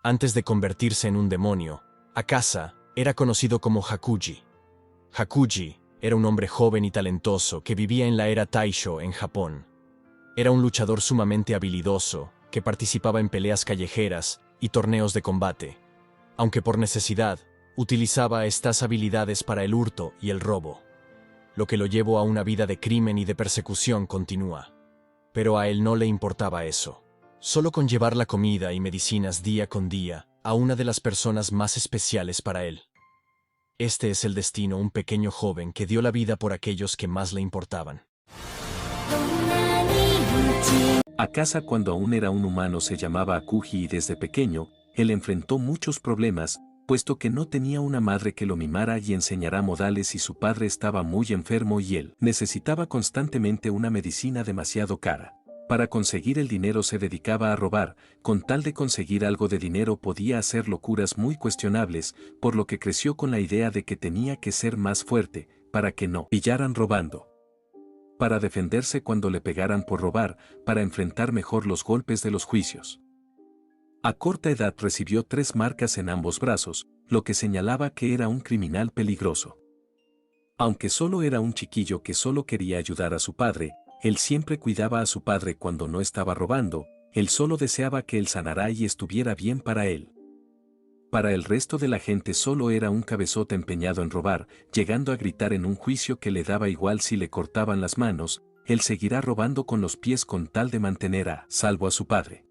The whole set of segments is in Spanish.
Antes de convertirse en un demonio, Akasa era conocido como Hakuji. Hakuji era un hombre joven y talentoso que vivía en la era Taisho en Japón. Era un luchador sumamente habilidoso que participaba en peleas callejeras y torneos de combate, aunque por necesidad utilizaba estas habilidades para el hurto y el robo, lo que lo llevó a una vida de crimen y de persecución continua. Pero a él no le importaba eso. Solo con llevar la comida y medicinas día con día a una de las personas más especiales para él. Este es el destino de un pequeño joven que dio la vida por aquellos que más le importaban. Akasa, cuando aún era un humano, se llamaba Akuji, y desde pequeño, él enfrentó muchos problemas, puesto que no tenía una madre que lo mimara y enseñara modales, y su padre estaba muy enfermo y él necesitaba constantemente una medicina demasiado cara. Para conseguir el dinero se dedicaba a robar. Con tal de conseguir algo de dinero podía hacer locuras muy cuestionables, por lo que creció con la idea de que tenía que ser más fuerte, para que no pillaran robando. Para defenderse cuando le pegaran por robar, para enfrentar mejor los golpes de los juicios. A corta edad recibió 3 marcas en ambos brazos, lo que señalaba que era un criminal peligroso. Aunque solo era un chiquillo que solo quería ayudar a su padre, él siempre cuidaba a su padre cuando no estaba robando, él solo deseaba que él sanara y estuviera bien para él. Para el resto de la gente solo era un cabezote empeñado en robar, llegando a gritar en un juicio que le daba igual si le cortaban las manos, él seguirá robando con los pies con tal de mantener a salvo a su padre.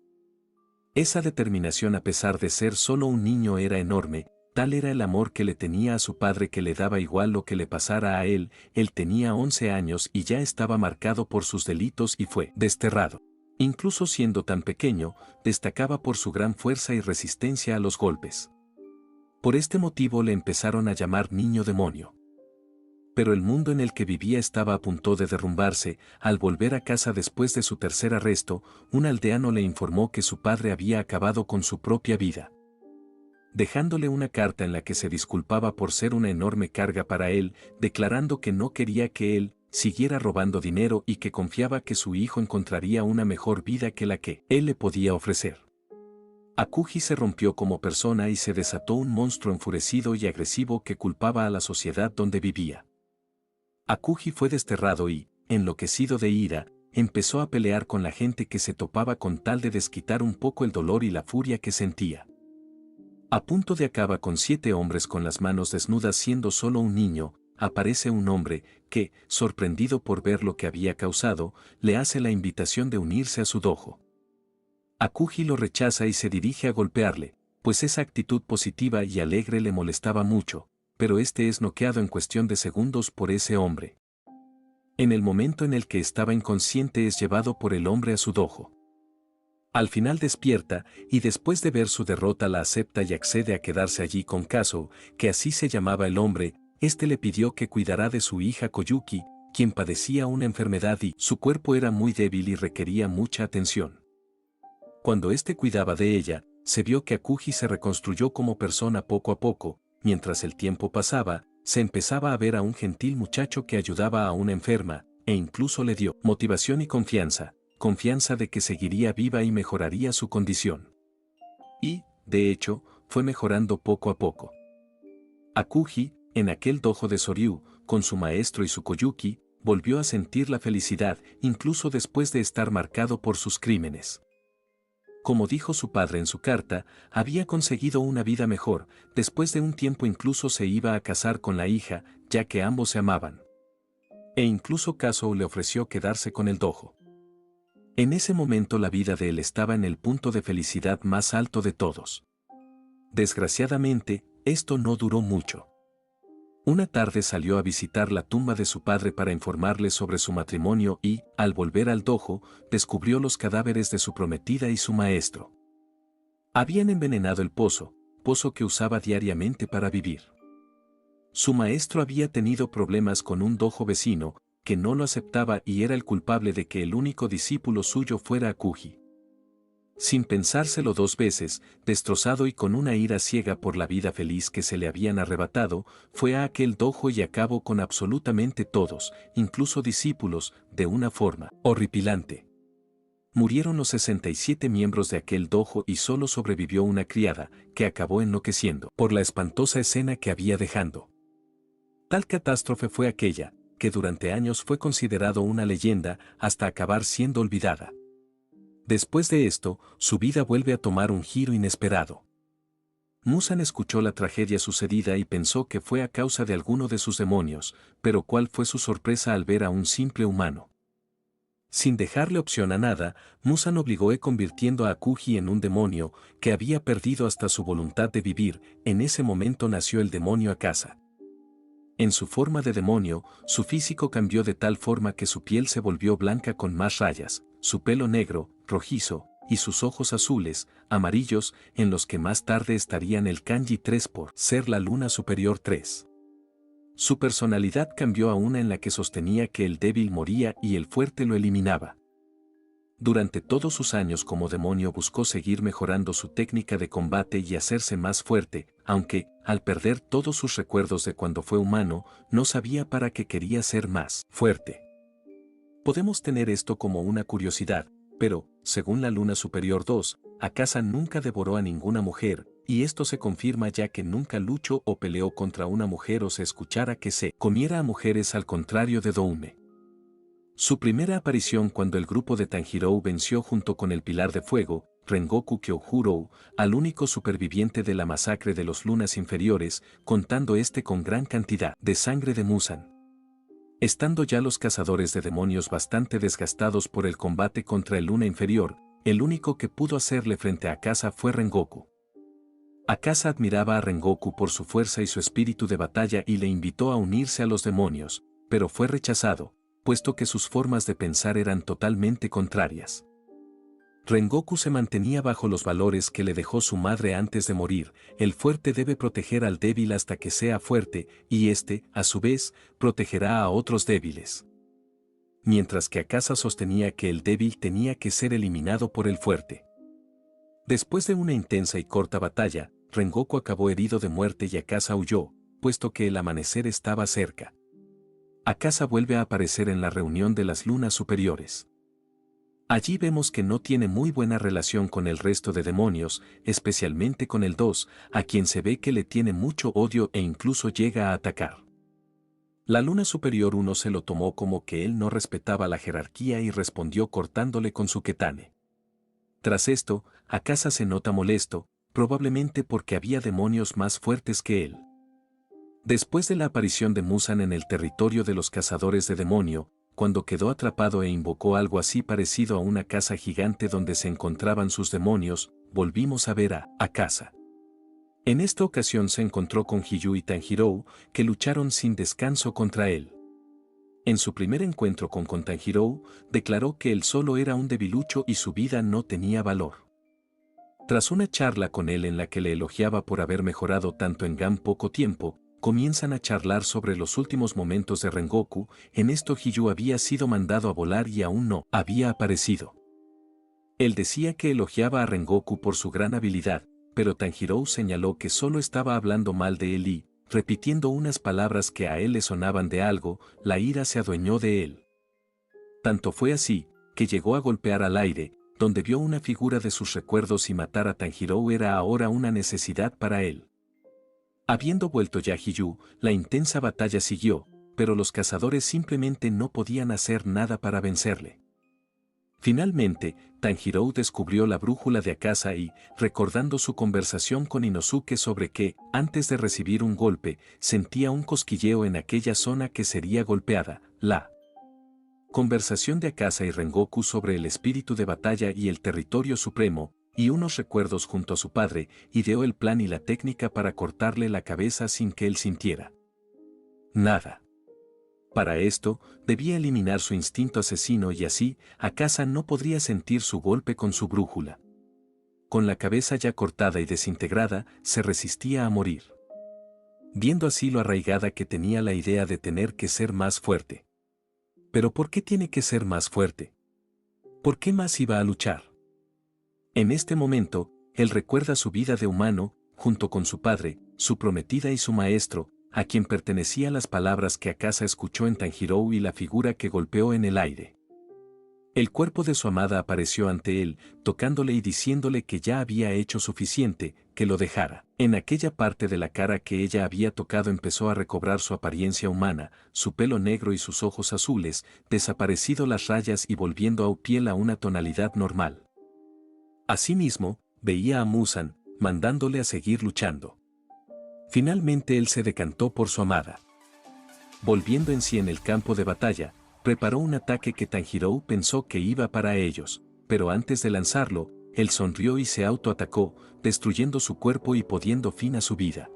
Esa determinación, a pesar de ser solo un niño, era enorme. Tal era el amor que le tenía a su padre que le daba igual lo que le pasara a él. Él tenía 11 años y ya estaba marcado por sus delitos y fue desterrado. Incluso siendo tan pequeño, destacaba por su gran fuerza y resistencia a los golpes. Por este motivo le empezaron a llamar niño demonio. Pero el mundo en el que vivía estaba a punto de derrumbarse. Al volver a casa después de su tercer arresto, un aldeano le informó que su padre había acabado con su propia vida, dejándole una carta en la que se disculpaba por ser una enorme carga para él, declarando que no quería que él siguiera robando dinero y que confiaba que su hijo encontraría una mejor vida que la que él le podía ofrecer. Akuji se rompió como persona y se desató un monstruo enfurecido y agresivo que culpaba a la sociedad donde vivía. Akuji fue desterrado y, enloquecido de ira, empezó a pelear con la gente que se topaba con tal de desquitar un poco el dolor y la furia que sentía. A punto de acabar con 7 hombres con las manos desnudas siendo solo un niño, aparece un hombre que, sorprendido por ver lo que había causado, le hace la invitación de unirse a su dojo. Akuji lo rechaza y se dirige a golpearle, pues esa actitud positiva y alegre le molestaba mucho, pero este es noqueado en cuestión de segundos por ese hombre. En el momento en el que estaba inconsciente es llevado por el hombre a su dojo. Al final despierta, y después de ver su derrota la acepta y accede a quedarse allí con Kazuo, que así se llamaba el hombre. Este le pidió que cuidara de su hija Koyuki, quien padecía una enfermedad y su cuerpo era muy débil y requería mucha atención. Cuando este cuidaba de ella, se vio que Akuji se reconstruyó como persona poco a poco. Mientras el tiempo pasaba, se empezaba a ver a un gentil muchacho que ayudaba a una enferma, e incluso le dio motivación y confianza de que seguiría viva y mejoraría su condición. Y, de hecho, fue mejorando poco a poco. Akuji, en aquel dojo de Soryu, con su maestro y su Koyuki, volvió a sentir la felicidad, incluso después de estar marcado por sus crímenes. Como dijo su padre en su carta, había conseguido una vida mejor. Después de un tiempo incluso se iba a casar con la hija, ya que ambos se amaban. E incluso Kazuo le ofreció quedarse con el dojo. En ese momento la vida de él estaba en el punto de felicidad más alto de todos. Desgraciadamente, esto no duró mucho. Una tarde salió a visitar la tumba de su padre para informarle sobre su matrimonio y, al volver al dojo, descubrió los cadáveres de su prometida y su maestro. Habían envenenado el pozo que usaba diariamente para vivir. Su maestro había tenido problemas con un dojo vecino, que no lo aceptaba y era el culpable de que el único discípulo suyo fuera Akuji. Sin pensárselo 2 veces, destrozado y con una ira ciega por la vida feliz que se le habían arrebatado, fue a aquel dojo y acabó con absolutamente todos, incluso discípulos, de una forma horripilante. murieron los 67 miembros de aquel dojo y solo sobrevivió una criada, que acabó enloqueciendo por la espantosa escena que había dejando. Tal catástrofe fue aquella, que durante años fue considerado una leyenda hasta acabar siendo olvidada. Después de esto, su vida vuelve a tomar un giro inesperado. Musan escuchó la tragedia sucedida y pensó que fue a causa de alguno de sus demonios, pero cuál fue su sorpresa al ver a un simple humano. Sin dejarle opción a nada, Musan obligó convirtiendo a Akuji en un demonio, que había perdido hasta su voluntad de vivir. En ese momento nació el demonio Akasa. En su forma de demonio, su físico cambió de tal forma que su piel se volvió blanca con más rayas, su pelo negro, rojizo, y sus ojos azules, amarillos, en los que más tarde estarían el kanji 3 por ser la luna superior 3. Su personalidad cambió a una en la que sostenía que el débil moría y el fuerte lo eliminaba. Durante todos sus años como demonio buscó seguir mejorando su técnica de combate y hacerse más fuerte, aunque, al perder todos sus recuerdos de cuando fue humano, no sabía para qué quería ser más fuerte. Podemos tener esto como una curiosidad, pero, según la Luna Superior 2, Akasa nunca devoró a ninguna mujer, y esto se confirma ya que nunca luchó o peleó contra una mujer o se escuchara que se comiera a mujeres al contrario de Doume. Su primera aparición cuando el grupo de Tanjirou venció junto con el Pilar de Fuego, Rengoku Kyojuro, al único superviviente de la masacre de los lunas inferiores, contando este con gran cantidad de sangre de Musan. Estando ya los cazadores de demonios bastante desgastados por el combate contra el luna inferior, el único que pudo hacerle frente a Akasa fue Rengoku. Akasa admiraba a Rengoku por su fuerza y su espíritu de batalla y le invitó a unirse a los demonios, pero fue rechazado, puesto que sus formas de pensar eran totalmente contrarias. Rengoku se mantenía bajo los valores que le dejó su madre antes de morir: el fuerte debe proteger al débil hasta que sea fuerte, y éste, a su vez, protegerá a otros débiles. Mientras que Akasa sostenía que el débil tenía que ser eliminado por el fuerte. Después de una intensa y corta batalla, Rengoku acabó herido de muerte y Akasa huyó, puesto que el amanecer estaba cerca. Akasa vuelve a aparecer en la reunión de las lunas superiores. Allí vemos que no tiene muy buena relación con el resto de demonios, especialmente con el 2, a quien se ve que le tiene mucho odio e incluso llega a atacar. La luna superior 1 se lo tomó como que él no respetaba la jerarquía y respondió cortándole con su ketane. Tras esto, Akasa se nota molesto, probablemente porque había demonios más fuertes que él. Después de la aparición de Musan en el territorio de los cazadores de demonio, cuando quedó atrapado e invocó algo así parecido a una casa gigante donde se encontraban sus demonios, volvimos a ver a Akasa. En esta ocasión se encontró con Hiyu y Tanjirou, que lucharon sin descanso contra él. En su primer encuentro con Tanjirou, declaró que él solo era un debilucho y su vida no tenía valor. Tras una charla con él en la que le elogiaba por haber mejorado tanto en tan poco tiempo, comienzan a charlar sobre los últimos momentos de Rengoku. En esto Hiyu había sido mandado a volar y aún no había aparecido. Él decía que elogiaba a Rengoku por su gran habilidad, pero Tanjirou señaló que solo estaba hablando mal de él y, repitiendo unas palabras que a él le sonaban de algo, la ira se adueñó de él. Tanto fue así, que llegó a golpear al aire, donde vio una figura de sus recuerdos y matar a Tanjirou era ahora una necesidad para él. Habiendo vuelto ya Hiyu, la intensa batalla siguió, pero los cazadores simplemente no podían hacer nada para vencerle. Finalmente, Tanjirou descubrió la brújula de Akasa y, recordando su conversación con Inosuke sobre que, antes de recibir un golpe, sentía un cosquilleo en aquella zona que sería golpeada, la conversación de Akasa y Rengoku sobre el espíritu de batalla y el territorio supremo, y unos recuerdos junto a su padre, ideó el plan y la técnica para cortarle la cabeza sin que él sintiera nada. Para esto, debía eliminar su instinto asesino y así, Akasa no podría sentir su golpe con su brújula. Con la cabeza ya cortada y desintegrada, se resistía a morir. Viendo así lo arraigada que tenía la idea de tener que ser más fuerte. ¿Pero por qué tiene que ser más fuerte? ¿Por qué más iba a luchar? En este momento, él recuerda su vida de humano, junto con su padre, su prometida y su maestro, a quien pertenecían las palabras que Akasa escuchó en Tanjirou y la figura que golpeó en el aire. El cuerpo de su amada apareció ante él, tocándole y diciéndole que ya había hecho suficiente, que lo dejara. En aquella parte de la cara que ella había tocado empezó a recobrar su apariencia humana, su pelo negro y sus ojos azules, desaparecido las rayas y volviendo a piel a una tonalidad normal. Asimismo, veía a Musan, mandándole a seguir luchando. Finalmente él se decantó por su amada. Volviendo en sí en el campo de batalla, preparó un ataque que Tanjiro pensó que iba para ellos, pero antes de lanzarlo, él sonrió y se autoatacó, destruyendo su cuerpo y poniendo fin a su vida.